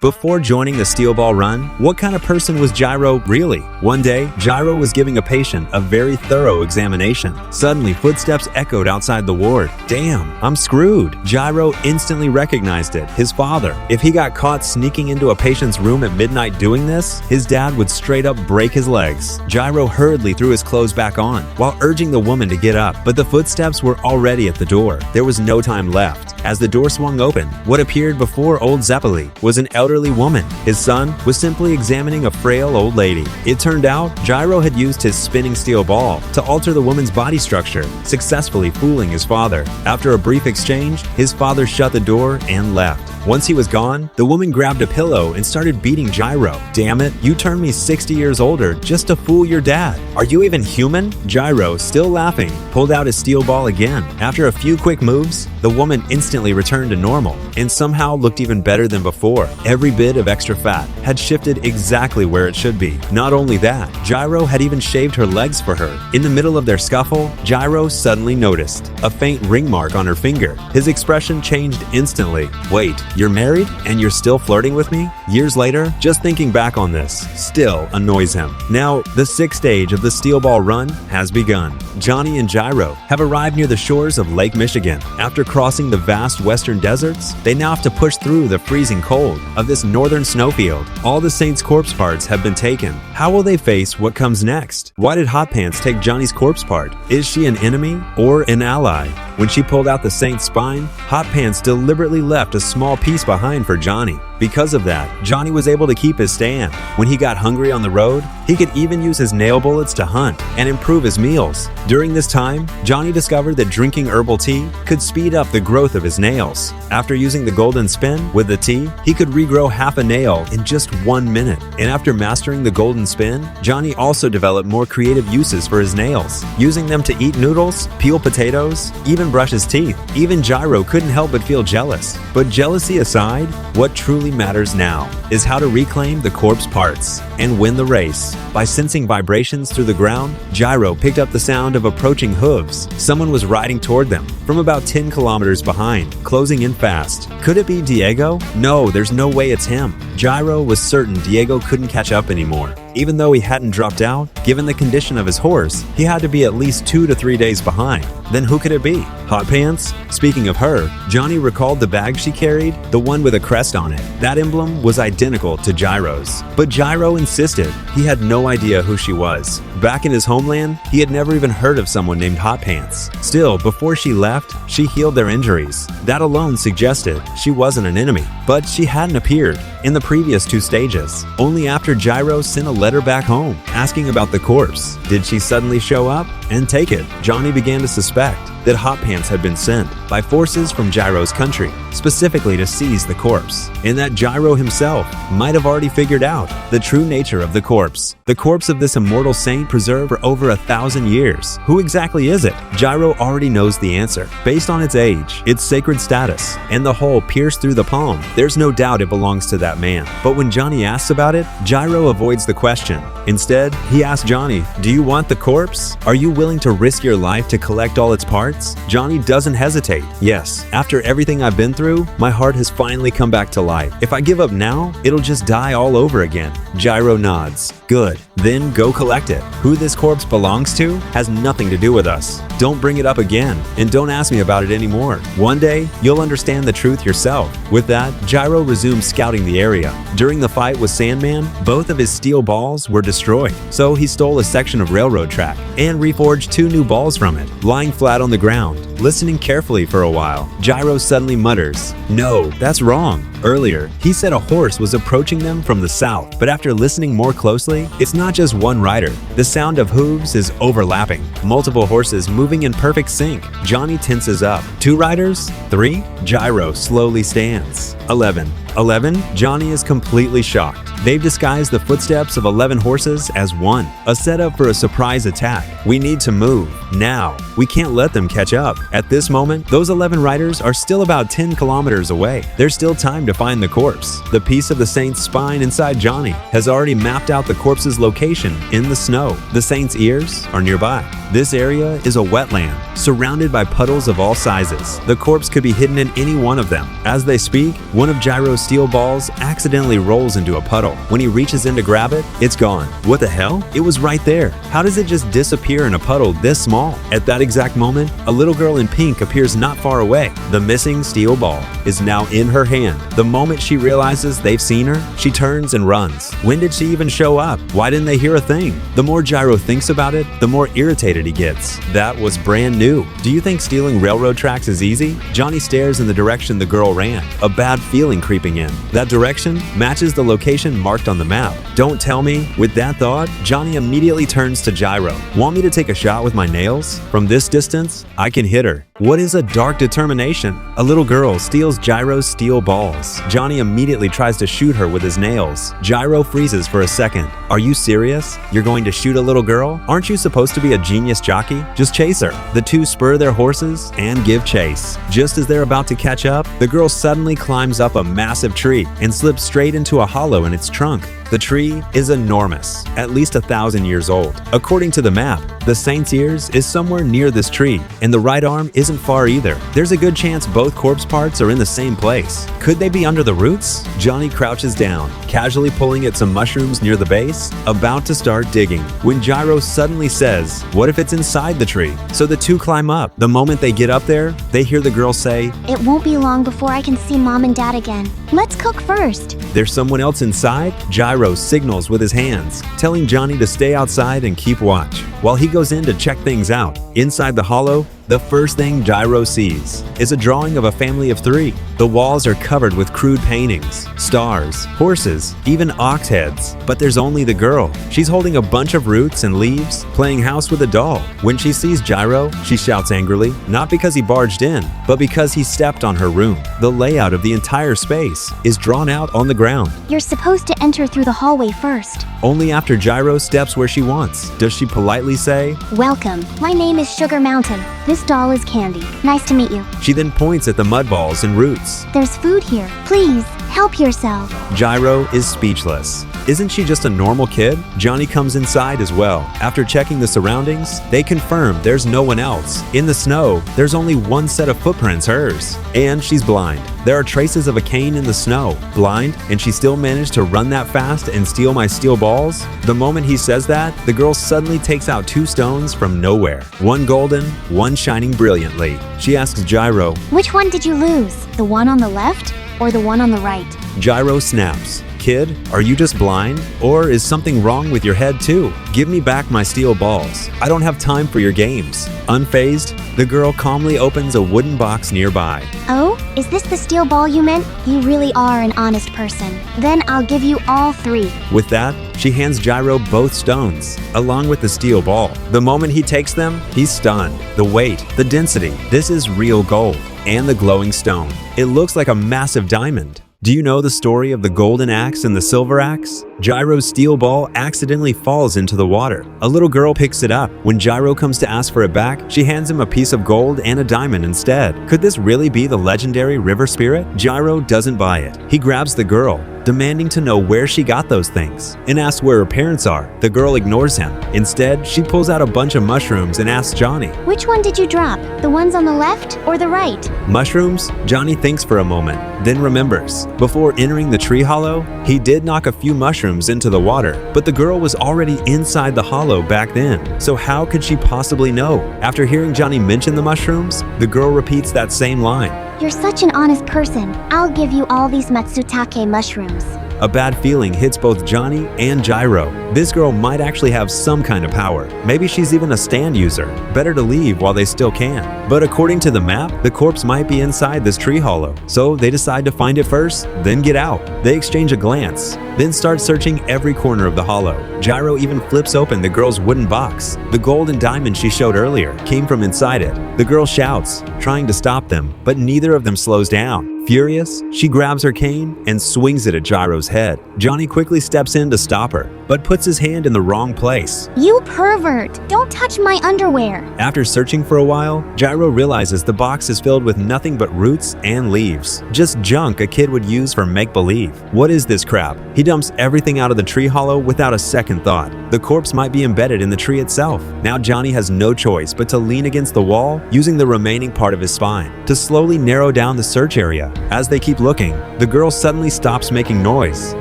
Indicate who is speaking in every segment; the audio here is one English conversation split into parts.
Speaker 1: Before joining the steel ball run, what kind of person was Gyro really? One day, Gyro was giving a patient a very thorough examination. Suddenly, footsteps echoed outside the ward. Damn, I'm screwed. Gyro instantly recognized it, his father. If he got caught sneaking into a patient's room at midnight doing this, his dad would straight up break his legs. Gyro hurriedly threw his clothes back on, while urging the woman to get up, but the footsteps were already at the door. There was no time left. As the door swung open, what appeared before old Zeppeli was an elderly woman. His son was simply examining a frail old lady. It turned out Gyro had used his spinning steel ball to alter the woman's body structure, successfully fooling his father. After a brief exchange, his father shut the door and left. Once he was gone, the woman grabbed a pillow and started beating Gyro. Damn it, you turned me 60 years older just to fool your dad. Are you even human? Gyro, still laughing, pulled out his steel ball again. After a few quick moves, the woman instantly returned to normal and somehow looked even better than before. Every bit of extra fat had shifted exactly where it should be. Not only that, Gyro had even shaved her legs for her. In the middle of their scuffle, Gyro suddenly noticed a faint ring mark on her finger. His expression changed instantly. Wait, you're married and you're still flirting with me? Years later, just thinking back on this still annoys him. Now, the sixth stage of the steel ball run has begun. Johnny and Gyro have arrived near the shores of Lake Michigan. After crossing the vast western deserts, they now have to push through the freezing cold of this northern snowfield. All the Saint's corpse parts have been taken. How will they face what comes next? Why did Hot Pants take Johnny's corpse part? Is she an enemy or an ally? When she pulled out the Saint's spine, Hot Pants deliberately left a small piece behind for Johnny. Because of that, Johnny was able to keep his stand. When he got hungry on the road, he could even use his nail bullets to hunt and improve his meals. During this time, Johnny discovered that drinking herbal tea could speed up the growth of his nails. After using the golden spin with the tea, he could regrow half a nail in just 1 minute. And after mastering the golden spin, Johnny also developed more creative uses for his nails, using them to eat noodles, peel potatoes, even brush his teeth. Even Gyro couldn't help but feel jealous. But jealousy aside, what truly matters now is how to reclaim the corpse parts and win the race. By sensing vibrations through the ground, Gyro picked up the sound of approaching hooves. Someone was riding toward them from about 10 kilometers behind, closing in fast. Could it be Diego? No, there's no way it's him. Gyro was certain Diego couldn't catch up anymore. Even though he hadn't dropped out, given the condition of his horse, he had to be at least 2 to 3 days behind. Then who could it be? Hot Pants? Speaking of her, Johnny recalled the bag she carried, the one with a crest on it. That emblem was identical to Gyro's. But Gyro insisted he had no idea who she was. Back in his homeland, he had never even heard of someone named Hot Pants. Still, before she left, she healed their injuries. That alone suggested she wasn't an enemy. But she hadn't appeared in the previous 2 stages. Only after Gyro sent a letter back home asking about the corpse did she suddenly show up and take it. Johnny began to suspect that Hot Pants had been sent by forces from Gyro's country, specifically to seize the corpse, and that Gyro himself might have already figured out the true nature of the corpse. The corpse of this immortal saint preserved for over 1,000 years. Who exactly is it? Gyro already knows the answer. Based on its age, its sacred status, and the hole pierced through the palm, there's no doubt it belongs to that man. But when Johnny asks about it, Gyro avoids the question. Instead, he asks Johnny, "Do you want the corpse? Are you willing to risk your life to collect all its parts?" Johnny doesn't hesitate. "Yes, after everything I've been through, my heart has finally come back to life. If I give up now, it'll just die all over again." Gyro nods. "Good, then go collect it. Who this corpse belongs to has nothing to do with us. Don't bring it up again, and don't ask me about it anymore. One day, you'll understand the truth yourself." With that, Gyro resumed scouting the area. During the fight with Sandman, both of his steel balls were destroyed, so he stole a section of railroad track and reforged 2 new balls from it. Lying flat on the ground, listening carefully for a while, Gyro suddenly mutters, "No, that's wrong." Earlier, he said a horse was approaching them from the south, but after listening more closely, it's not just one rider. The sound of hooves is overlapping, multiple horses moving in perfect sync. Johnny tenses up. 2 riders? 3? Gyro slowly stands. 11. 11? Johnny is completely shocked. They've disguised the footsteps of 11 horses as one, a setup for a surprise attack. We need to move, now. We can't let them catch up. At this moment, those 11 riders are still about 10 kilometers away. There's still time to find the corpse. The piece of the saint's spine inside Johnny has already mapped out the corpse's location in the snow. The saint's ears are nearby. This area is a wetland, surrounded by puddles of all sizes. The corpse could be hidden in any one of them. As they speak, one of Gyro's steel balls accidentally rolls into a puddle. When he reaches in to grab it, it's gone. What the hell? It was right there. How does it just disappear in a puddle this small? At that exact moment, a little girl in pink appears not far away. The missing steel ball is now in her hand. The moment she realizes they've seen her, she turns and runs. When did she even show up? Why didn't they hear a thing? The more Gyro thinks about it, the more irritated he gets. That was brand new. Do you think stealing railroad tracks is easy? Johnny stares in the direction the girl ran, a bad feeling creeping in. That direction matches the location marked on the map. Don't tell me. With that thought, Johnny immediately turns to Gyro. Want me to take a shot with my nails? From this distance, I can hit her. What is a dark determination? A little girl steals Gyro's steel balls. Johnny immediately tries to shoot her with his nails. Gyro freezes for a second. Are you serious? You're going to shoot a little girl? Aren't you supposed to be a genius jockey? Just chase her. The two spur their horses and give chase. Just as they're about to catch up, the girl suddenly climbs up a massive tree and slips straight into a hollow in its trunk. The tree is enormous, at least 1,000 years old. According to the map, the saint's ears is somewhere near this tree, and the right arm isn't far either. There's a good chance both corpse parts are in the same place. Could they be under the roots? Johnny crouches down, casually pulling at some mushrooms near the base, about to start digging, when Gyro suddenly says, "What if it's inside the tree?" So the two climb up. The moment they get up there, they hear the girl say,
Speaker 2: "It won't be long before I can see Mom and Dad again. Let's cook first."
Speaker 1: There's someone else inside? Gyro signals with his hands, telling Johnny to stay outside and keep watch, while he goes in to check things out. Inside the hollow, the first thing Gyro sees is a drawing of a family of 3. The walls are covered with crude paintings, stars, horses, even ox heads. But there's only the girl. She's holding a bunch of roots and leaves, playing house with a doll. When she sees Gyro, she shouts angrily, not because he barged in, but because he stepped on her room. The layout of the entire space is drawn out on the ground.
Speaker 2: "You're supposed to enter through the hallway first."
Speaker 1: Only after Gyro steps where she wants does she politely say,
Speaker 2: "Welcome. My name is Sugar Mountain. This doll is Candy. Nice to meet you."
Speaker 1: She then points at the mud balls and roots.
Speaker 2: "There's food here. Please, help yourself."
Speaker 1: Gyro is speechless. Isn't she just a normal kid? Johnny comes inside as well. After checking the surroundings, they confirm there's no one else. In the snow, there's only one set of footprints, hers. And she's blind. There are traces of a cane in the snow. Blind, and she still managed to run that fast and steal my steel balls? The moment he says that, the girl suddenly takes out 2 stones from nowhere. One golden, one shining brilliantly. She asks Gyro,
Speaker 2: "Which one did you lose? The one on the left or the one on the right?"
Speaker 1: Gyro snaps. "Kid, are you just blind? Or is something wrong with your head too? Give me back my steel balls. I don't have time for your games." Unfazed, the girl calmly opens a wooden box nearby.
Speaker 2: "Oh, is this the steel ball you meant? You really are an honest person. Then I'll give you all 3.
Speaker 1: With that, she hands Gyro both stones, along with the steel ball. The moment he takes them, he's stunned. The weight, the density, this is real gold. And the glowing stone. It looks like a massive diamond. Do you know the story of the golden axe and the silver axe? Gyro's steel ball accidentally falls into the water. A little girl picks it up. When Gyro comes to ask for it back, she hands him a piece of gold and a diamond instead. Could this really be the legendary river spirit? Gyro doesn't buy it. He grabs the girl, demanding to know where she got those things, and asks where her parents are. The girl ignores him. Instead, she pulls out a bunch of mushrooms and asks Johnny,
Speaker 2: "Which one did you drop? The ones on the left or the right?"
Speaker 1: "Mushrooms?" Johnny thinks for a moment, then remembers. Before entering the tree hollow, he did knock a few mushrooms into the water, but the girl was already inside the hollow back then. So how could she possibly know? After hearing Johnny mention the mushrooms, the girl repeats that same line.
Speaker 2: "You're such an honest person. I'll give you all these Matsutake mushrooms."
Speaker 1: A bad feeling hits both Johnny and Gyro. This girl might actually have some kind of power. Maybe she's even a stand user. Better to leave while they still can. But according to the map, the corpse might be inside this tree hollow. So they decide to find it first, then get out. They exchange a glance, then start searching every corner of the hollow. Gyro even flips open the girl's wooden box. The gold and diamond she showed earlier came from inside it. The girl shouts, trying to stop them, but neither of them slows down. Furious, she grabs her cane and swings it at Gyro's head. Johnny quickly steps in to stop her, but puts his hand in the wrong place.
Speaker 2: You pervert! Don't touch my underwear!
Speaker 1: After searching for a while, Gyro realizes the box is filled with nothing but roots and leaves. Just junk a kid would use for make-believe. What is this crap? He dumps everything out of the tree hollow without a second thought. The corpse might be embedded in the tree itself. Now Johnny has no choice but to lean against the wall, using the remaining part of his spine to slowly narrow down the search area. As they keep looking, the girl suddenly stops making noise.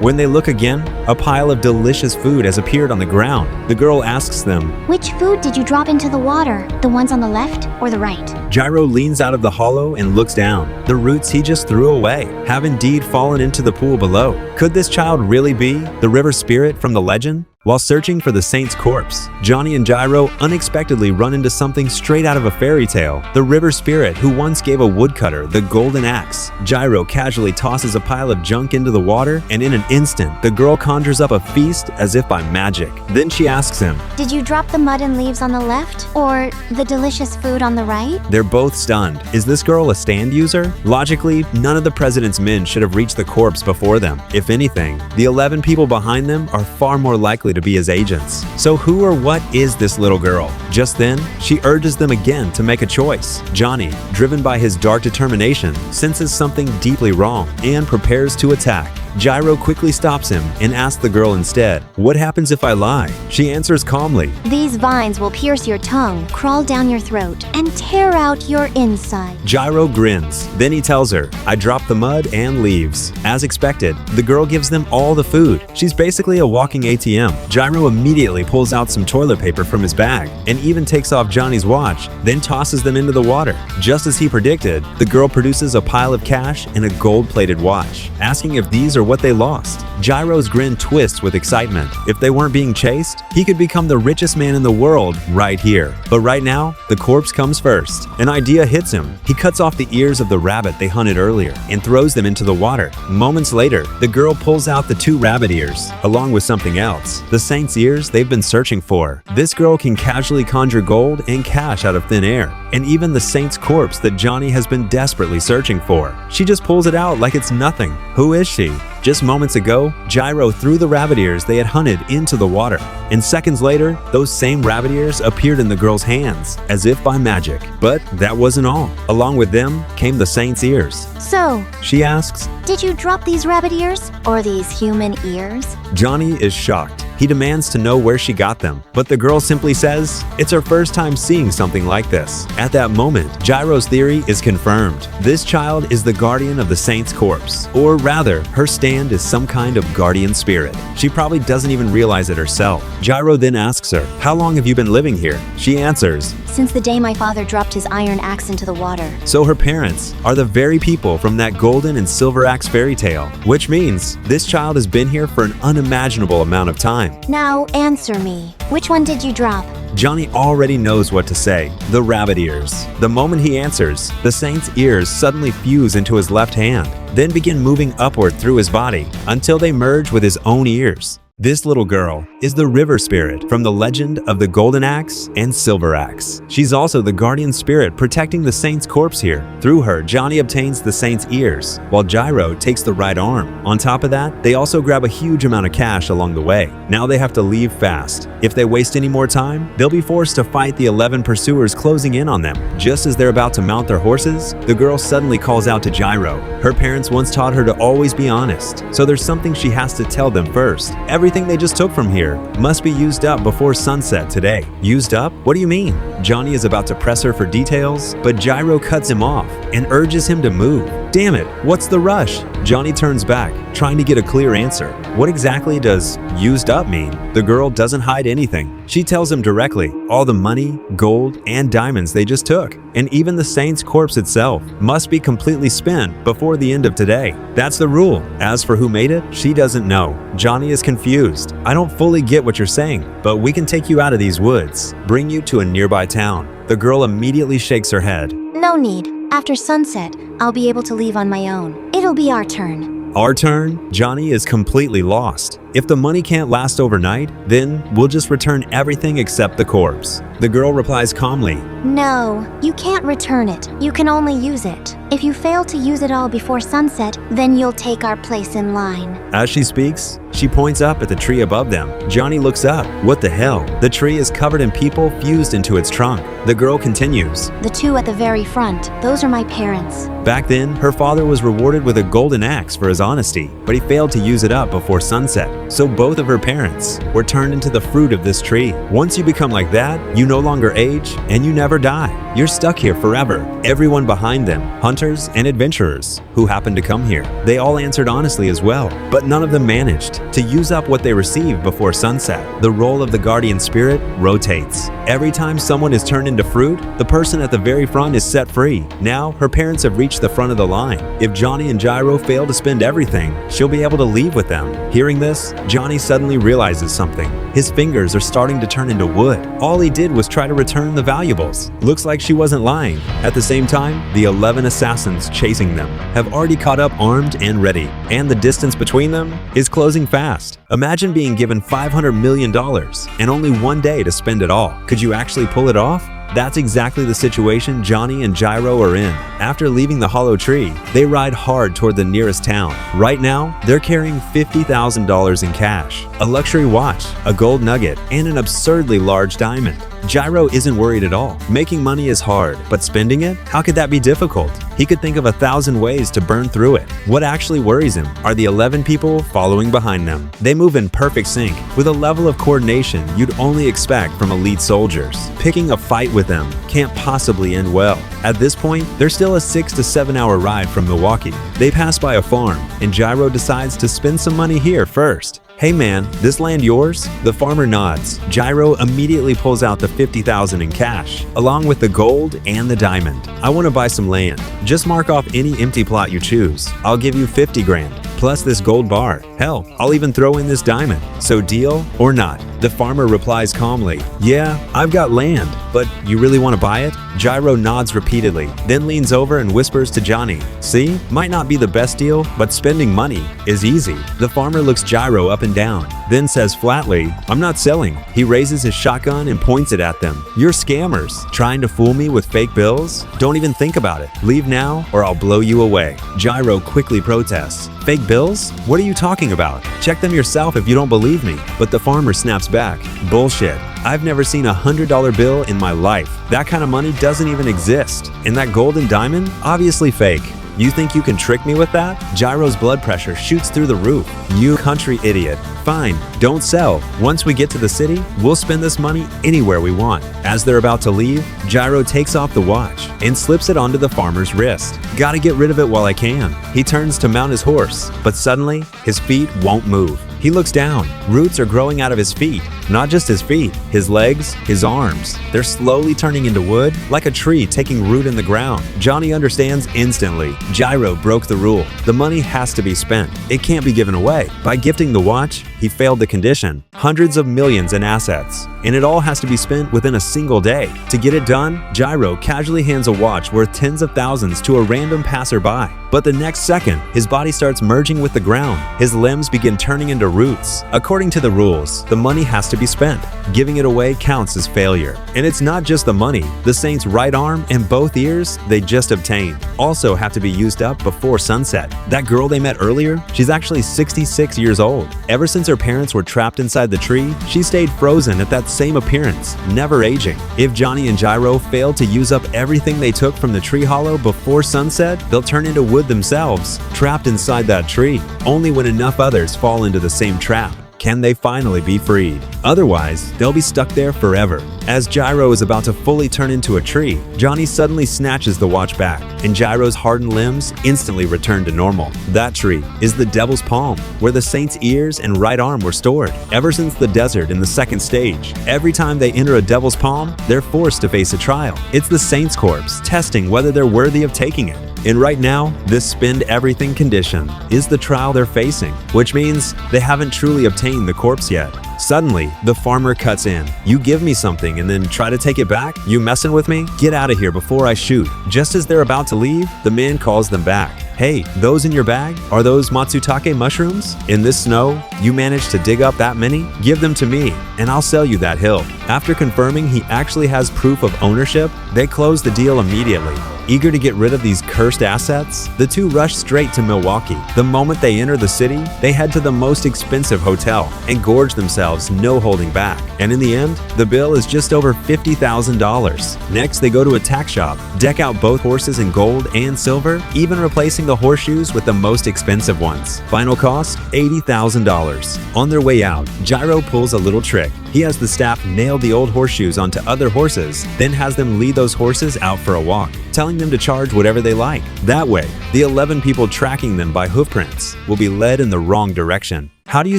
Speaker 1: When they look again, a pile of delicious food has appeared on the ground. The girl asks them,
Speaker 2: Which food did you drop into the water? The ones on the left or the right?
Speaker 1: Gyro leans out of the hollow and looks down. The roots he just threw away have indeed fallen into the pool below. Could this child really be the river spirit from the legend? While searching for the saint's corpse, Johnny and Gyro unexpectedly run into something straight out of a fairy tale, the river spirit who once gave a woodcutter the golden axe. Gyro casually tosses a pile of junk into the water, and in an instant, the girl conjures up a feast as if by magic. Then she asks him,
Speaker 2: Did you drop the mud and leaves on the left or the delicious food on the right?
Speaker 1: They're both stunned. Is this girl a stand user? Logically, none of the president's men should have reached the corpse before them. If anything, the 11 people behind them are far more likely to be his agents. So who or what is this little girl? Just then, she urges them again to make a choice. Johnny, driven by his dark determination, senses something deeply wrong and prepares to attack. Gyro quickly stops him and asks the girl instead, What happens if I lie? She answers calmly,
Speaker 2: These vines will pierce your tongue, crawl down your throat, and tear out your inside.
Speaker 1: Gyro grins. Then he tells her, I dropped the mud and leaves. As expected, the girl gives them all the food. She's basically a walking ATM. Gyro immediately pulls out some toilet paper from his bag and even takes off Johnny's watch, then tosses them into the water. Just as he predicted, the girl produces a pile of cash and a gold-plated watch, asking if these are what they lost. Gyro's grin twists with excitement. If they weren't being chased, he could become the richest man in the world right here. But right now, the corpse comes first. An idea hits him. He cuts off the ears of the rabbit they hunted earlier and throws them into the water. Moments later, the girl pulls out the 2 rabbit ears, along with something else, the saint's ears they've been searching for. This girl can casually conjure gold and cash out of thin air, and even the saint's corpse that Johnny has been desperately searching for. She just pulls it out like it's nothing. Who is she? Just moments ago, Gyro threw the rabbit ears they had hunted into the water, and seconds later, those same rabbit ears appeared in the girl's hands, as if by magic. But that wasn't all. Along with them came the saint's ears.
Speaker 2: So,
Speaker 1: She asks,
Speaker 2: did you drop these rabbit ears or these human ears?
Speaker 1: Johnny is shocked. He demands to know where she got them, but the girl simply says it's her first time seeing something like this. At that moment, Gyro's theory is confirmed. This child is the guardian of the saint's corpse, or rather, her stand is some kind of guardian spirit. She probably doesn't even realize it herself. Gyro then asks her, How long have you been living here? She answers,
Speaker 2: Since the day my father dropped his iron axe into the water.
Speaker 1: So her parents are the very people from that golden and silver axe fairy tale, which means this child has been here for an unimaginable amount of time.
Speaker 2: Now answer me. Which one did you drop?
Speaker 1: Johnny already knows what to say, the rabbit ears. The moment he answers, the saint's ears suddenly fuse into his left hand, then begin moving upward through his body until they merge with his own ears. This little girl is the river spirit from the legend of the golden axe and silver axe. She's also the guardian spirit protecting the saint's corpse here. Through her, Johnny obtains the saint's ears, while Gyro takes the right arm. On top of that, they also grab a huge amount of cash along the way. Now they have to leave fast. If they waste any more time, they'll be forced to fight the 11 pursuers closing in on them. Just as they're about to mount their horses, the girl suddenly calls out to Gyro. Her parents once taught her to always be honest, so there's something she has to tell them first. Everything they just took from here must be used up before sunset today. Used up? What do you mean? Johnny is about to press her for details, but Gyro cuts him off and urges him to move. Damn it, what's the rush? Johnny turns back, trying to get a clear answer. What exactly does used up mean? The girl doesn't hide anything. She tells him directly all the money, gold, and diamonds they just took, and even the saint's corpse itself, must be completely spent before the end of today. That's the rule. As for who made it, she doesn't know. Johnny is confused. I don't fully get what you're saying, but we can take you out of these woods, bring you to a nearby town. The girl immediately shakes her head.
Speaker 2: No need. After sunset, I'll be able to leave on my own. It'll be our turn.
Speaker 1: Our turn? Johnny is completely lost. If the money can't last overnight, then we'll just return everything except the corpse. The girl replies calmly,
Speaker 2: No, you can't return it. You can only use it. If you fail to use it all before sunset, then you'll take our place in line.
Speaker 1: As she speaks, she points up at the tree above them. Johnny looks up. What the hell? The tree is covered in people fused into its trunk. The girl continues,
Speaker 2: The two at the very front, those are my parents.
Speaker 1: Back then, her father was rewarded with a golden axe for his honesty, but he failed to use it up before sunset. So both of her parents were turned into the fruit of this tree. Once you become like that, you no longer age and you never die. You're stuck here forever. Everyone behind them, hunters and adventurers who happened to come here, they all answered honestly as well, but none of them managed to use up what they received before sunset. The role of the guardian spirit rotates. Every time someone is turned into fruit, the person at the very front is set free. Now, her parents have reached the front of the line. If Johnny and Gyro fail to spend everything, she'll be able to leave with them. Hearing this, Johnny suddenly realizes something. His fingers are starting to turn into wood. All he did was try to return the valuables. Looks like she wasn't lying. At the same time, the 11 assassins chasing them have already caught up armed and ready, and the distance between them is closing fast. Imagine being given $500 million and only one day to spend it all. Could you actually pull it off? That's exactly the situation Johnny and Gyro are in. After leaving the hollow tree, they ride hard toward the nearest town. Right now, they're carrying $50,000 in cash, a luxury watch, a gold nugget, and an absurdly large diamond. Gyro isn't worried at all. Making money is hard, but spending it? How could that be difficult? He could think of 1,000 ways to burn through it. What actually worries him are the 11 people following behind them. They move in perfect sync, with a level of coordination you'd only expect from elite soldiers. Picking a fight with them can't possibly end well. At this point, they're still a 6 to 7 hour ride from Milwaukee. They pass by a farm, and Gyro decides to spend some money here first. Hey man, this land yours? The farmer nods. Gyro immediately pulls out the $50,000 in cash, along with the gold and the diamond. I want to buy some land. Just mark off any empty plot you choose. I'll give you 50 grand, plus this gold bar. Hell, I'll even throw in this diamond. So deal or not? The farmer replies calmly, Yeah, I've got land, but you really want to buy it? Gyro nods repeatedly, then leans over and whispers to Johnny, See, might not be the best deal, but spending money is easy. The farmer looks Gyro up and down, then says flatly, I'm not selling. He raises his shotgun and points it at them. You're scammers, trying to fool me with fake bills? Don't even think about it. Leave now or I'll blow you away. Gyro quickly protests. Fake bills? What are you talking about? Check them yourself if you don't believe me. But the farmer snaps back. Bullshit. I've never seen a $100 bill in my life. That kind of money doesn't even exist. And that golden diamond? Obviously fake. You think you can trick me with that? Gyro's blood pressure shoots through the roof. You country idiot. Fine, don't sell. Once we get to the city, we'll spend this money anywhere we want. As they're about to leave, Gyro takes off the watch and slips it onto the farmer's wrist. Gotta get rid of it while I can. He turns to mount his horse, but suddenly, his feet won't move. He looks down. Roots are growing out of his feet. Not just his feet, his legs, his arms. They're slowly turning into wood, like a tree taking root in the ground. Johnny understands instantly. Gyro broke the rule. The money has to be spent. It can't be given away. By gifting the watch, he failed the condition. Hundreds of millions in assets. And it all has to be spent within a single day. To get it done, Gyro casually hands a watch worth tens of thousands to a random passerby. But the next second, his body starts merging with the ground. His limbs begin turning into roots. According to the rules, the money has to be spent. Giving it away counts as failure. And it's not just the money. The saint's right arm and both ears they just obtained also have to be used up before sunset. That girl they met earlier, she's actually 66 years old. Ever since her parents were trapped inside the tree, she stayed frozen at that same appearance, never aging. If Johnny and Gyro fail to use up everything they took from the tree hollow before sunset, they'll turn into wood themselves, trapped inside that tree. Only when enough others fall into the same trap can they finally be freed. Otherwise, they'll be stuck there forever. As Gyro is about to fully turn into a tree, Johnny suddenly snatches the watch back, and Gyro's hardened limbs instantly return to normal. That tree is the Devil's Palm, where the saint's ears and right arm were stored. Ever since the desert in the second stage, every time they enter a Devil's Palm, they're forced to face a trial. It's the saint's corpse, testing whether they're worthy of taking it. And right now, this spend everything condition is the trial they're facing, which means they haven't truly obtained the corpse yet. Suddenly, the farmer cuts in. You give me something and then try to take it back? You messing with me? Get out of here before I shoot. Just as they're about to leave, the man calls them back. "Hey, those in your bag? Are those matsutake mushrooms? In this snow, you managed to dig up that many? Give them to me, and I'll sell you that hill." After confirming he actually has proof of ownership, they close the deal immediately. Eager to get rid of these cursed assets, the two rush straight to Milwaukee. The moment they enter the city, they head to the most expensive hotel and gorge themselves, no holding back. And in the end, the bill is just over $50,000. Next, they go to a tack shop, deck out both horses in gold and silver, even replacing the horseshoes with the most expensive ones. Final cost, $80,000. On their way out, Gyro pulls a little trick. He has the staff nail the old horseshoes onto other horses, then has them lead those horses out for a walk, telling them to charge whatever they like. That way, the 11 people tracking them by hoofprints will be led in the wrong direction. How do you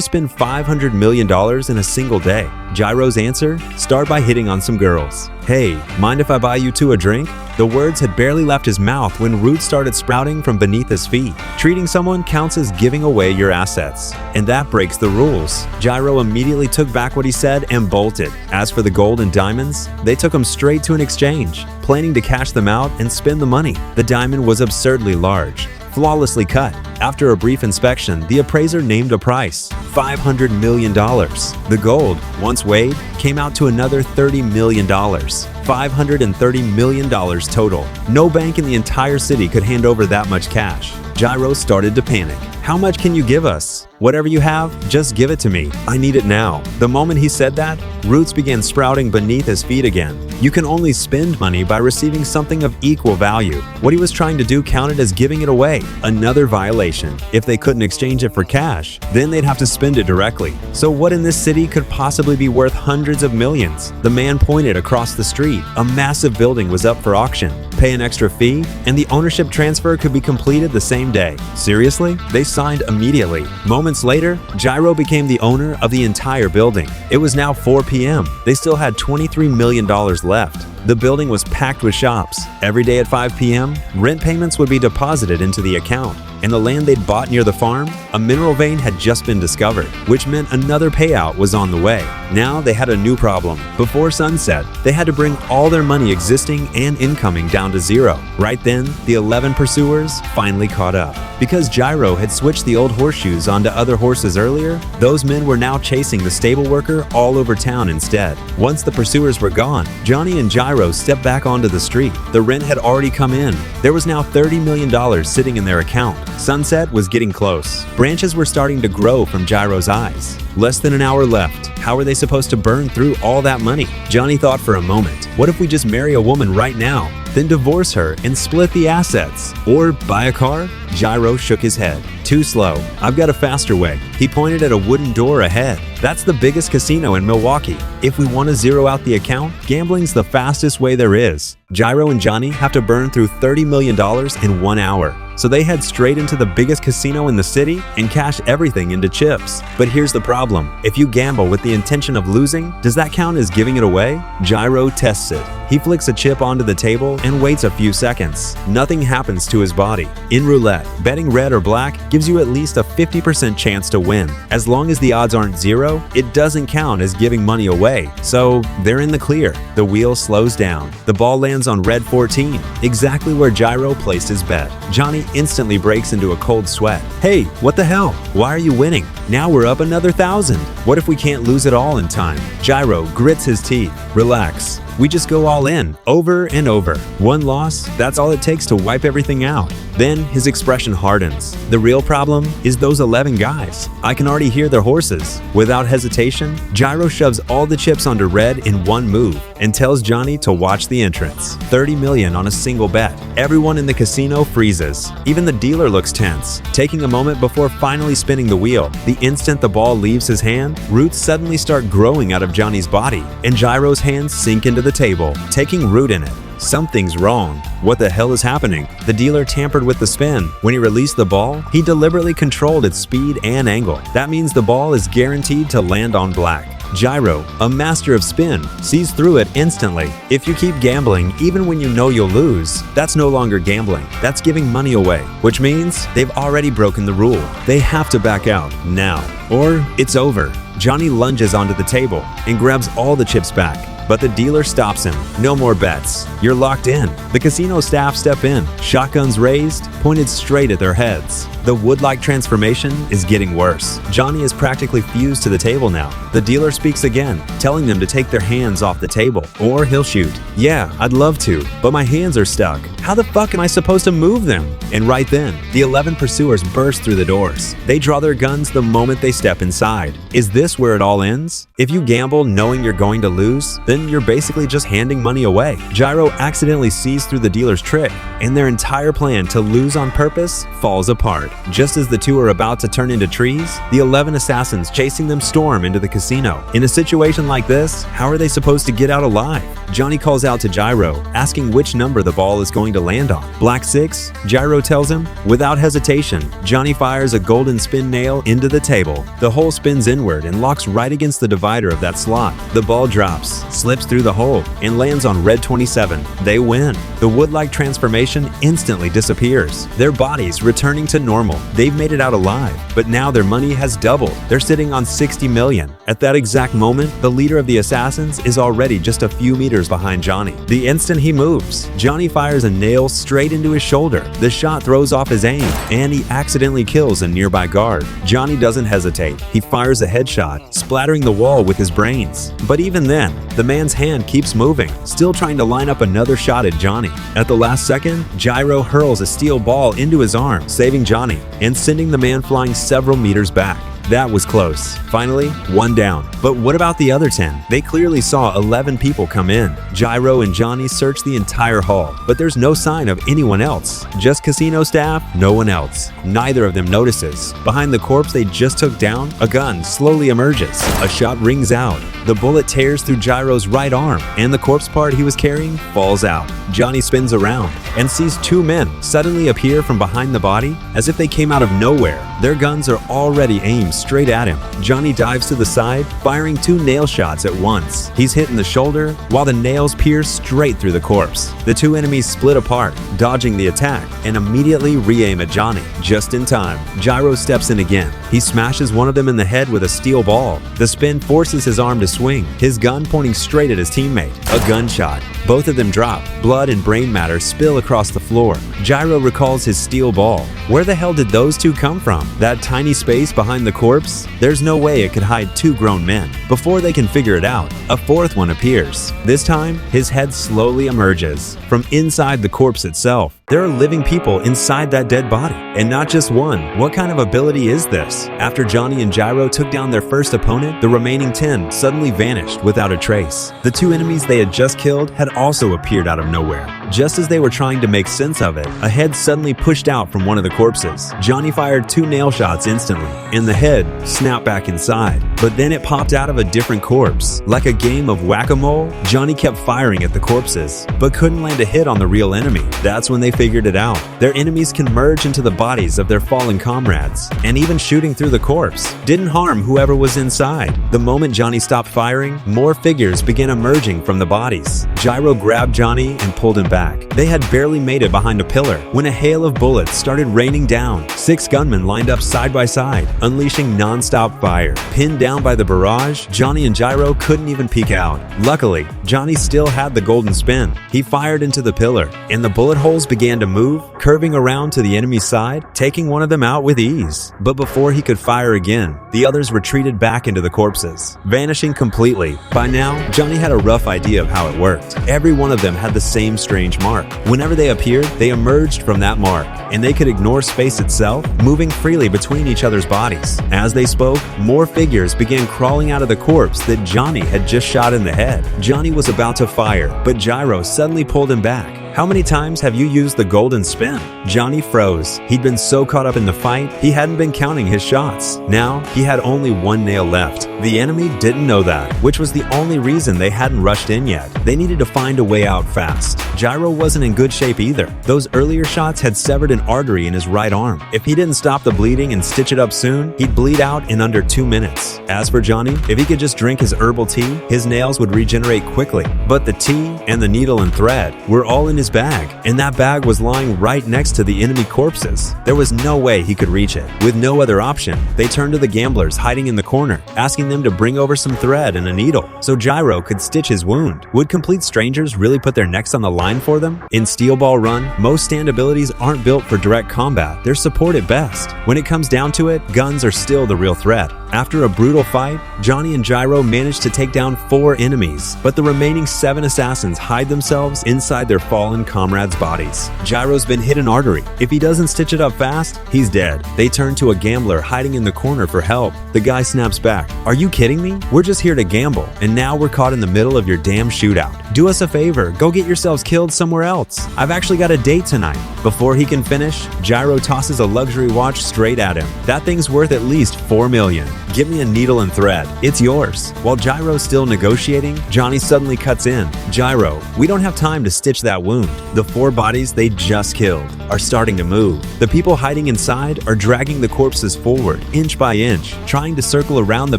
Speaker 1: spend $500 million in a single day? Gyro's answer? Start by hitting on some girls. "Hey, mind if I buy you two a drink?" The words had barely left his mouth when roots started sprouting from beneath his feet. Treating someone counts as giving away your assets, and that breaks the rules. Gyro immediately took back what he said and bolted. As for the gold and diamonds, they took him straight to an exchange, planning to cash them out and spend the money. The diamond was absurdly large, flawlessly cut. After a brief inspection, the appraiser named a price, $500 million. The gold, once weighed, came out to another $30 million. $530 million total. No bank in the entire city could hand over that much cash. Gyro started to panic. "How much can you give us? Whatever you have, just give it to me. I need it now." The moment he said that, roots began sprouting beneath his feet again. You can only spend money by receiving something of equal value. What he was trying to do counted as giving it away. Another violation. If they couldn't exchange it for cash, then they'd have to spend it directly. So what in this city could possibly be worth hundreds of millions? The man pointed across the street. A massive building was up for auction. Pay an extra fee, and the ownership transfer could be completed the same day. Seriously? They signed immediately. Moments later, Gyro became the owner of the entire building. It was now 4 p.m. They still had $23 million left. The building was packed with shops. Every day at 5 p.m., rent payments would be deposited into the account. And the land they'd bought near the farm, a mineral vein had just been discovered, which meant another payout was on the way. Now they had a new problem. Before sunset, they had to bring all their money existing and incoming down to zero. Right then, the 11 pursuers finally caught up. Because Gyro had switched the old horseshoes onto other horses earlier, those men were now chasing the stable worker all over town instead. Once the pursuers were gone, Johnny and Gyro stepped back onto the street. The rent had already come in. There was now $30 million sitting in their account. Sunset was getting close. Branches were starting to grow from Gyro's eyes. Less than an hour left. How are they supposed to burn through all that money? Johnny thought for a moment. What if we just marry a woman right now, then divorce her and split the assets? Or buy a car? Gyro shook his head. Too slow. I've got a faster way. He pointed at a wooden door ahead. That's the biggest casino in Milwaukee. If we want to zero out the account, gambling's the fastest way there is. Gyro and Johnny have to burn through $30 million in 1 hour. So they head straight into the biggest casino in the city and cash everything into chips. But here's the problem. If you gamble with the intention of losing, does that count as giving it away? Gyro tests it. He flicks a chip onto the table and waits a few seconds. Nothing happens to his body. In roulette, betting red or black gives you at least a 50% chance to win. As long as the odds aren't zero, it doesn't count as giving money away. So they're in the clear. The wheel slows down. The ball lands on red 14, exactly where Gyro placed his bet. Johnny instantly breaks into a cold sweat. Hey, what the hell? Why are you winning? Now we're up another 1,000. What if we can't lose it all in time? Gyro grits his teeth. Relax. We just go all in, over and over. One loss, that's all it takes to wipe everything out. Then his expression hardens. The real problem is those 11 guys. I can already hear their horses. Without hesitation, Gyro shoves all the chips onto red in one move and tells Johnny to watch the entrance. 30 million on a single bet. Everyone in the casino freezes. Even the dealer looks tense, taking a moment before finally spinning the wheel. The instant the ball leaves his hand, roots suddenly start growing out of Johnny's body, and Gyro's hands sink into the table, taking root in it. Something's wrong. What the hell is happening? The dealer tampered with the spin. When he released the ball, he deliberately controlled its speed and angle. That means the ball is guaranteed to land on black. Gyro, a master of spin, sees through it instantly. If you keep gambling even when you know you'll lose, that's no longer gambling. That's giving money away, which means they've already broken the rule. They have to back out now, or it's over. Johnny lunges onto the table and grabs all the chips back. but the dealer stops him. No more bets. You're locked in. The casino staff step in, shotguns raised, pointed straight at their heads. The wood-like transformation is getting worse. Johnny is practically fused to the table now. The dealer speaks again, telling them to take their hands off the table, or he'll shoot. Yeah, I'd love to, but my hands are stuck. How the fuck am I supposed to move them? And right then, the 11 pursuers burst through the doors. They draw their guns the moment they step inside. Is this where it all ends? If you gamble knowing you're going to lose, then you're basically just handing money away. Gyro accidentally sees through the dealer's trick, and their entire plan to lose on purpose falls apart. Just as the two are about to turn into trees, the 11 assassins chasing them storm into the casino. In a situation like this, how are they supposed to get out alive? Johnny calls out to Gyro, asking which number the ball is going to land on. Black 6? Gyro tells him. Without hesitation, Johnny fires a golden spin nail into the table. The hole spins inward and locks right against the divider of that slot. The ball drops, slips through the hole, and lands on red 27. They win. The wood-like transformation instantly disappears, their bodies returning to normal. They've made it out alive, but now their money has doubled. They're sitting on 60 million. At that exact moment, the leader of the assassins is already just a few meters behind Johnny. The instant he moves, Johnny fires a nail straight into his shoulder. The shot throws off his aim, and he accidentally kills a nearby guard. Johnny doesn't hesitate. He fires a headshot, splattering the wall with his brains. But even then, the man's hand keeps moving, still trying to line up another shot at Johnny. At the last second, Gyro hurls a steel ball into his arm, saving Johnny, and sending the man flying several meters back. That was close. Finally, one down. But what about the other 10? They clearly saw 11 people come in. Gyro and Johnny search the entire hall, but there's no sign of anyone else. Just casino staff, no one else. Neither of them notices. Behind the corpse they just took down, a gun slowly emerges. A shot rings out. The bullet tears through Gyro's right arm, and the corpse part he was carrying falls out. Johnny spins around and sees two men suddenly appear from behind the body as if they came out of nowhere. Their guns are already aimed straight at him. Johnny dives to the side, firing two nail shots at once. He's hit in the shoulder, while the nails pierce straight through the corpse. The two enemies split apart, dodging the attack, and immediately re-aim at Johnny. Just in time, Gyro steps in again. He smashes one of them in the head with a steel ball. The spin forces his arm to swing, his gun pointing straight at his teammate. A gunshot. Both of them drop. Blood and brain matter spill across the floor. Gyro recalls his steel ball. Where the hell did those two come from? That tiny space behind the corpse? There's no way it could hide two grown men. Before they can figure it out, a fourth one appears. This time, his head slowly emerges from inside the corpse itself. There are living people inside that dead body, and not just one. What kind of ability is this? After Johnny and Gyro took down their first opponent, the remaining 10 suddenly vanished without a trace. The two enemies they had just killed had also appeared out of nowhere. Just as they were trying to make sense of it, a head suddenly pushed out from one of the corpses. Johnny fired two nail shots instantly, and the head snapped back inside. But then it popped out of a different corpse. Like a game of whack-a-mole, Johnny kept firing at the corpses, but couldn't land a hit on the real enemy. That's when they figured it out. Their enemies can merge into the bodies of their fallen comrades, and even shooting through the corpse didn't harm whoever was inside. The moment Johnny stopped firing, more figures began emerging from the bodies. Gyro grabbed Johnny and pulled him back. They had barely made it behind a pillar when a hail of bullets started raining down. 6 gunmen lined up side by side, unleashing non-stop fire. Pinned down by the barrage, Johnny and Gyro couldn't even peek out. Luckily, Johnny still had the golden spin. He fired into the pillar, and the bullet holes began to move, curving around to the enemy's side, taking one of them out with ease. But before he could fire again, the others retreated back into the corpses, vanishing completely. By now, Johnny had a rough idea of how it worked. Every one of them had the same strange mark. Whenever they appeared, they emerged from that mark, and they could ignore space itself, moving freely between each other's bodies. As they spoke, more figures began crawling out of the corpse that Johnny had just shot in the head. Johnny was about to fire, but Gyro suddenly pulled him back. How many times have you used the golden spin? Johnny froze. He'd been so caught up in the fight, he hadn't been counting his shots. Now, he had only one nail left. The enemy didn't know that, which was the only reason they hadn't rushed in yet. They needed to find a way out fast. Gyro wasn't in good shape either. Those earlier shots had severed an artery in his right arm. If he didn't stop the bleeding and stitch it up soon, he'd bleed out in under 2 minutes. As for Johnny, if he could just drink his herbal tea, his nails would regenerate quickly. But the tea and the needle and thread were all in his bag, and that bag was lying right next to the enemy corpses. There was no way he could reach it. With no other option, they turned to the gamblers hiding in the corner, asking asking them to bring over some thread and a needle so Gyro could stitch his wound. Would complete strangers really put their necks on the line for them? In Steel Ball Run, most stand abilities aren't built for direct combat, they're support at best. When it comes down to it, guns are still the real threat. After a brutal fight, Johnny and Gyro managed to take down 4 enemies, but the remaining 7 assassins hide themselves inside their fallen comrades' bodies. Gyro's been hit an artery. If he doesn't stitch it up fast, he's dead. They turn to a gambler hiding in the corner for help. The guy snaps back. "Are you kidding me? We're just here to gamble, and now we're caught in the middle of your damn shootout. Do us a favor, go get yourselves killed somewhere else. I've actually got a date tonight." Before he can finish, Gyro tosses a luxury watch straight at him. "That thing's worth at least $4 million. Give me a needle and thread. It's yours." While Gyro's still negotiating, Johnny suddenly cuts in. "Gyro, we don't have time to stitch that wound. The 4 bodies they just killed are starting to move. The people hiding inside are dragging the corpses forward, inch by inch, trying to circle around the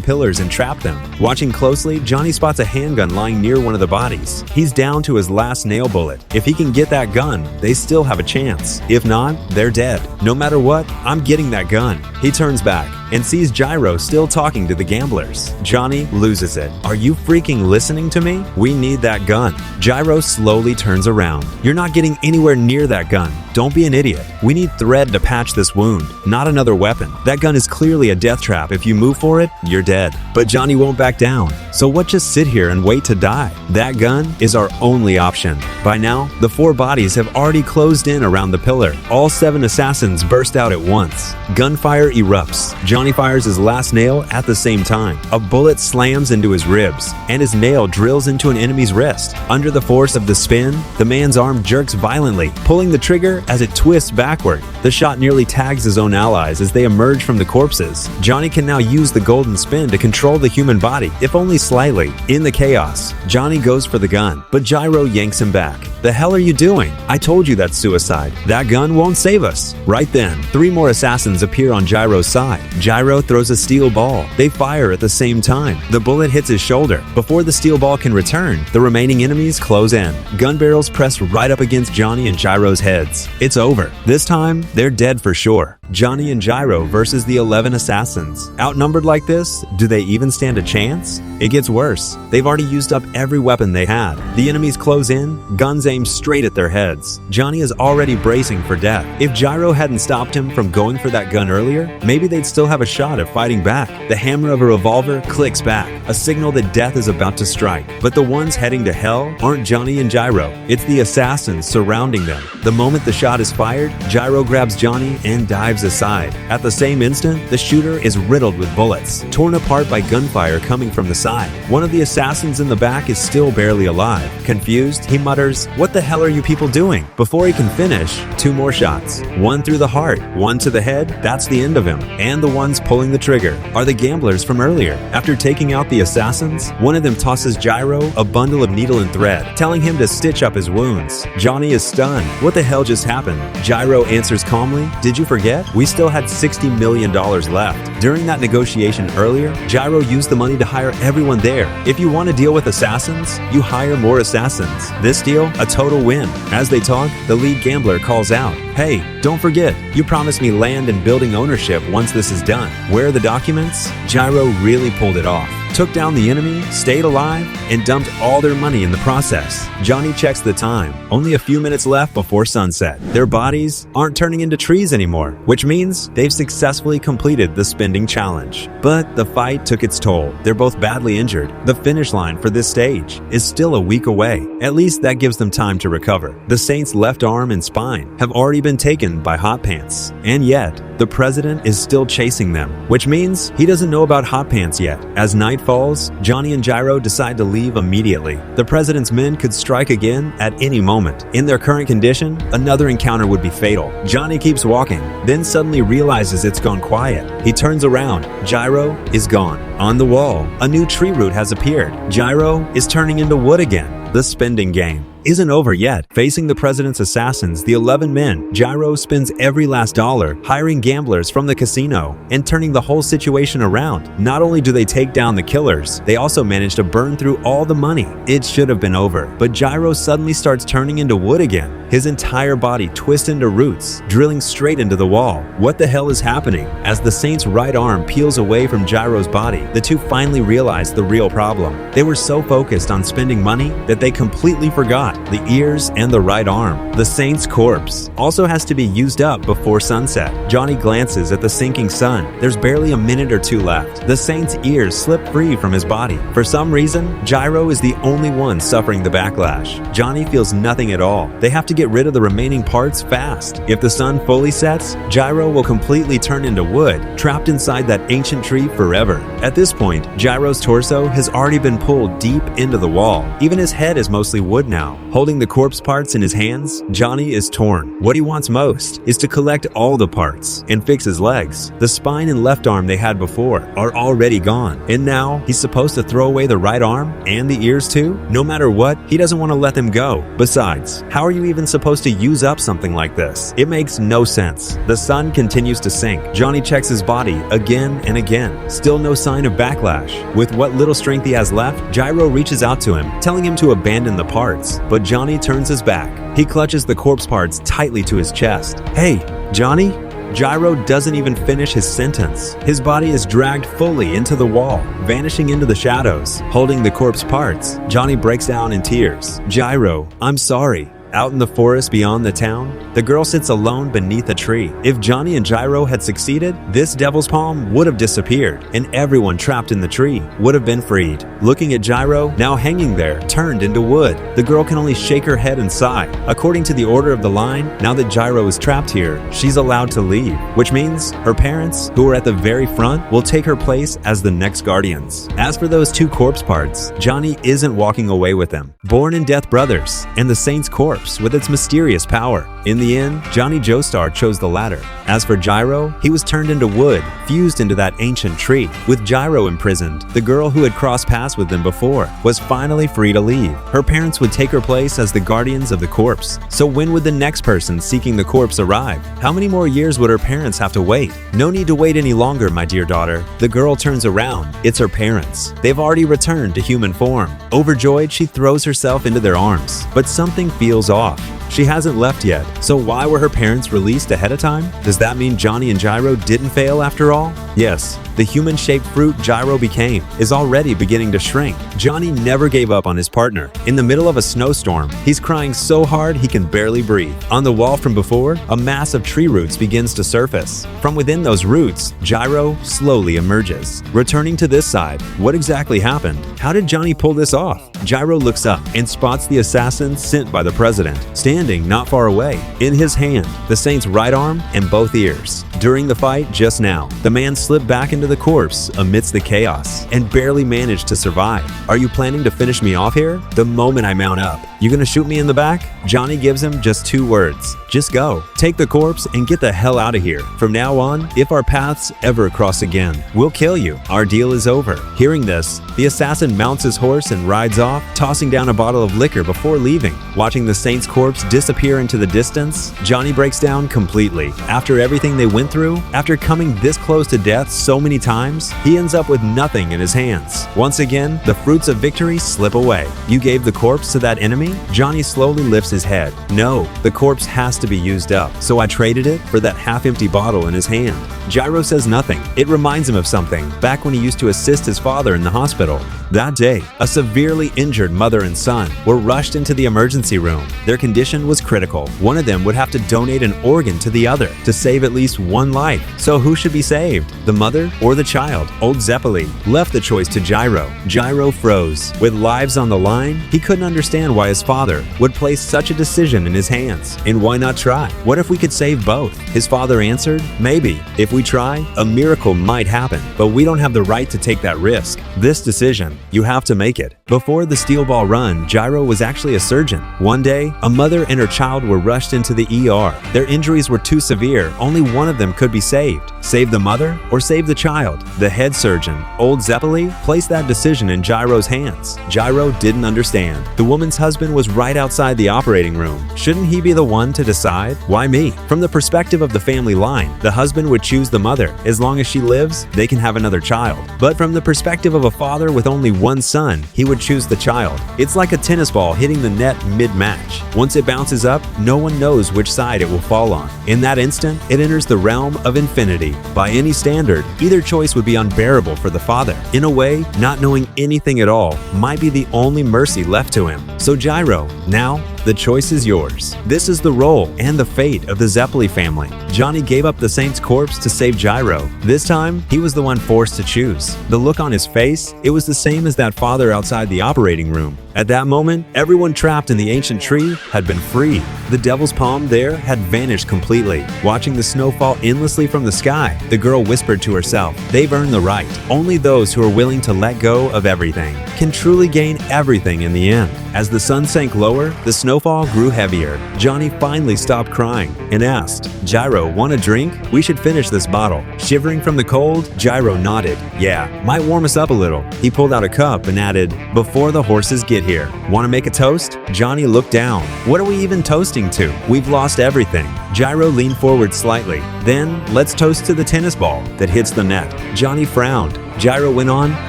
Speaker 1: pillars and trap them." Watching closely, Johnny spots a handgun lying near one of the bodies. He's down to his last nail bullet. If he can get that gun, they still have a chance. If not, they're dead. "No matter what, I'm getting that gun." He turns back and sees Gyro still talking to the gamblers. Johnny loses it. "Are you freaking listening to me? We need that gun." Gyro slowly turns around. "You're not getting anywhere near that gun. Don't be an idiot. We need thread to patch this wound, not another weapon. That gun is clearly a death trap. If you move for it, you're dead." But Johnny won't back down. "So what, just sit here and wait to die? That gun is our only option." By now, the 4 bodies have already closed in around the pillar. All 7 assassins burst out at once. Gunfire erupts. Johnny fires his last nail at the same time. A bullet slams into his ribs, and his nail drills into an enemy's wrist. Under the force of the spin, the man's arm jerks violently, pulling the trigger as it twists backward. The shot nearly tags his own allies as they emerge from the corpses. Johnny can now use the golden spin to control the human body, if only slightly. In the chaos, Johnny goes for the gun, but Gyro yanks him back. "The hell are you doing? I told you that's suicide. That gun won't save us." Right then, 3 more assassins appear on Gyro's side. Gyro throws a steel ball. They fire at the same time. The bullet hits his shoulder. Before the steel ball can return, the remaining enemies close in. Gun barrels press right up against Johnny and Gyro's heads. It's over. This time, they're dead for sure. Johnny and Gyro versus the 11 assassins. Outnumbered like this, do they even stand a chance? It gets worse. They've already used up every weapon they had. The enemies close in, guns aim straight at their heads. Johnny is already bracing for death. If Gyro hadn't stopped him from going for that gun earlier, maybe they'd still have a shot at fighting back. The hammer of a revolver clicks back, a signal that death is about to strike. But the ones heading to hell aren't Johnny and Gyro. It's the assassins surrounding them. The moment the shot is fired, Gyro grabs Johnny and dives aside. At the same instant, the shooter is riddled with bullets, torn apart by gunfire coming from the side. One of the assassins in the back is still barely alive. Confused, he mutters, "What the hell are you people doing?" Before he can finish, 2 more shots. One through the heart, one to the head, that's the end of him. And the ones pulling the trigger are the gamblers from earlier. After taking out the assassins, one of them tosses Gyro a bundle of needle and thread, telling him to stitch up his wounds. Johnny is stunned. What the hell just happened? Gyro answers calmly, "Did you forget? We still had $60 million left. During that negotiation earlier, Gyro used the money to hire everyone there. If you want to deal with assassins, you hire more assassins. This deal, a total win." As they talk, the lead gambler calls out, "Hey, don't forget, you promised me land and building ownership once this is done. Where are the documents?" Gyro really pulled it off. Took down the enemy, stayed alive, and dumped all their money in the process. Johnny checks the time. Only a few minutes left before sunset. Their bodies aren't turning into trees anymore, which means they've successfully completed the spending challenge. But the fight took its toll. They're both badly injured. The finish line for this stage is still a week away. At least that gives them time to recover. The Saints' left arm and spine have already been taken by Hot Pants. And yet, the president is still chasing them, which means he doesn't know about Hot Pants yet. As night falls, Johnny and Gyro decide to leave immediately. The president's men could strike again at any moment. In their current condition, another encounter would be fatal. Johnny keeps walking, then suddenly realizes it's gone quiet. He turns around. Gyro is gone. On the wall, a new tree root has appeared. Gyro is turning into wood again. The spending game isn't over yet. Facing the president's assassins, the 11 men, Gyro spends every last dollar, hiring gamblers from the casino and turning the whole situation around. Not only do they take down the killers, they also manage to burn through all the money. It should have been over, but Gyro suddenly starts turning into wood again. His entire body twists into roots, drilling straight into the wall. What the hell is happening? As the Saint's right arm peels away from Gyro's body, the two finally realized the real problem. They were so focused on spending money that they completely forgot the ears and the right arm. The saint's corpse also has to be used up before sunset. Johnny glances at the sinking sun. There's barely a minute or two left. The saint's ears slip free from his body. For some reason, Gyro is the only one suffering the backlash. Johnny feels nothing at all. They have to get rid of the remaining parts fast. If the sun fully sets, Gyro will completely turn into wood, trapped inside that ancient tree forever. At this point, Gyro's torso has already been pulled deep into the wall. Even his head is mostly wood now. Holding the corpse parts in his hands, Johnny is torn. What he wants most is to collect all the parts and fix his legs. The spine and left arm they had before are already gone, and now he's supposed to throw away the right arm and the ears too? No matter what, he doesn't want to let them go. Besides, how are you even supposed to use up something like this? It makes no sense. The sun continues to sink. Johnny checks his body again and again. Still no sign of backlash. With what little strength he has left, Gyro reaches out to him, telling him to abandon the parts. But Johnny turns his back. He clutches the corpse parts tightly to his chest. "Hey, Johnny?" Gyro doesn't even finish his sentence. His body is dragged fully into the wall, vanishing into the shadows. Holding the corpse parts, Johnny breaks down in tears. "Gyro, I'm sorry." Out in the forest beyond the town, the girl sits alone beneath a tree. If Johnny and Gyro had succeeded, this devil's palm would have disappeared, and everyone trapped in the tree would have been freed. Looking at Gyro, now hanging there, turned into wood, the girl can only shake her head and sigh. According to the order of the line, now that Gyro is trapped here, she's allowed to leave, which means her parents, who are at the very front, will take her place as the next guardians. As for those two corpse parts, Johnny isn't walking away with them. Born and Death brothers, and the Saint's corpse with its mysterious power. In the end, Johnny Joestar chose the latter. As for Gyro, he was turned into wood, fused into that ancient tree. With Gyro imprisoned, the girl who had crossed paths with them before was finally free to leave. Her parents would take her place as the guardians of the corpse. So when would the next person seeking the corpse arrive? How many more years would her parents have to wait? No need to wait any longer, my dear daughter. The girl turns around. It's her parents. They've already returned to human form. Overjoyed, she throws herself into their arms. But something feels off. She hasn't left yet, so why were her parents released ahead of time? Does that mean Johnny and Gyro didn't fail after all? Yes, the human-shaped fruit Gyro became is already beginning to shrink. Johnny never gave up on his partner. In the middle of a snowstorm, he's crying so hard he can barely breathe. On the wall from before, a mass of tree roots begins to surface. From within those roots, Gyro slowly emerges. Returning to this side, what exactly happened? How did Johnny pull this off? Gyro looks up and spots the assassin sent by the president, standing not far away. In his hand, the Saint's right arm and both ears. During the fight just now, the man slipped back into the corpse amidst the chaos and barely managed to survive. Are you planning to finish me off here? The moment I mount up, you gonna shoot me in the back? Johnny gives him just 2 words. Just go. Take the corpse and get the hell out of here. From now on, if our paths ever cross again, we'll kill you. Our deal is over. Hearing this, the assassin mounts his horse and rides off, tossing down a bottle of liquor before leaving. Watching the Saint's corpse disappear into the distance, Johnny breaks down completely. After everything they went through, after coming this close to death so many times, he ends up with nothing in his hands. Once again, the fruits of victory slip away. You gave the corpse to that enemy? Johnny slowly lifts his head. No, the corpse has to be used up, so I traded it for that half-empty bottle in his hand. Gyro says nothing. It reminds him of something, back when he used to assist his father in the hospital. That day, a severely injured mother and son were rushed into the emergency room. Their condition was critical. One of them would have to donate an organ to the other to save at least one life. So who should be saved? The mother or the child? Old Zeppeli left the choice to Gyro. Gyro froze. With lives on the line, he couldn't understand why his father would place such a decision in his hands. And why not try? What if we could save both? His father answered, maybe. If we try, a miracle might happen, but we don't have the right to take that risk. This decision, you have to make it. Before the Steel Ball run, Gyro was actually a surgeon. One day, a mother and her child were rushed into the ER. Their injuries were too severe, only one of them could be saved. Save the mother or save the child? The head surgeon, Old Zeppeli, placed that decision in Gyro's hands. Gyro didn't understand. The woman's husband was right outside the operating room. Shouldn't he be the one to decide? Why me? From the perspective of the family line, the husband would choose the mother. As long as she lives, they can have another child. But from the perspective of a father with only one son, he would choose the child. It's like a tennis ball hitting the net mid-match. Once it bounces up, no one knows which side it will fall on. In that instant, it enters the realm of infinity. By any standard, either choice would be unbearable for the father. In a way, not knowing anything at all might be the only mercy left to him. So Gyro, now the choice is yours. This is the role and the fate of the Zeppeli family. Johnny gave up the saint's corpse to save Gyro. This time, he was the one forced to choose. The look on his face, it was the same as that father outside the operating room. At that moment, everyone trapped in the ancient tree had been freed. The devil's palm there had vanished completely. Watching the snow fall endlessly from the sky, the girl whispered to herself, "They've earned the right. Only those who are willing to let go of everything can truly gain everything in the end." As the sun sank lower, the snowfall grew heavier. Johnny finally stopped crying and asked, "Gyro, want a drink? We should finish this bottle." Shivering from the cold, Gyro nodded. "Yeah, might warm us up a little." He pulled out a cup and added, "Before the horses get here. Want to make a toast?" Johnny looked down. "What are we even toasting to? We've lost everything." Gyro leaned forward slightly. "Then let's toast to the tennis ball that hits the net." Johnny frowned. Gyro went on,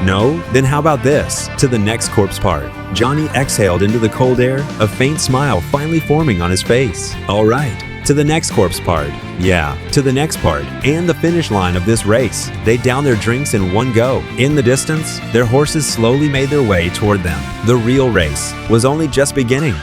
Speaker 1: "No? Then how about this? To the next corpse part." Johnny exhaled into the cold air, a faint smile finally forming on his face. "All right. To the next corpse part. Yeah, to the next part, and the finish line of this race." They downed their drinks in one go. In the distance, their horses slowly made their way toward them. The real race was only just beginning.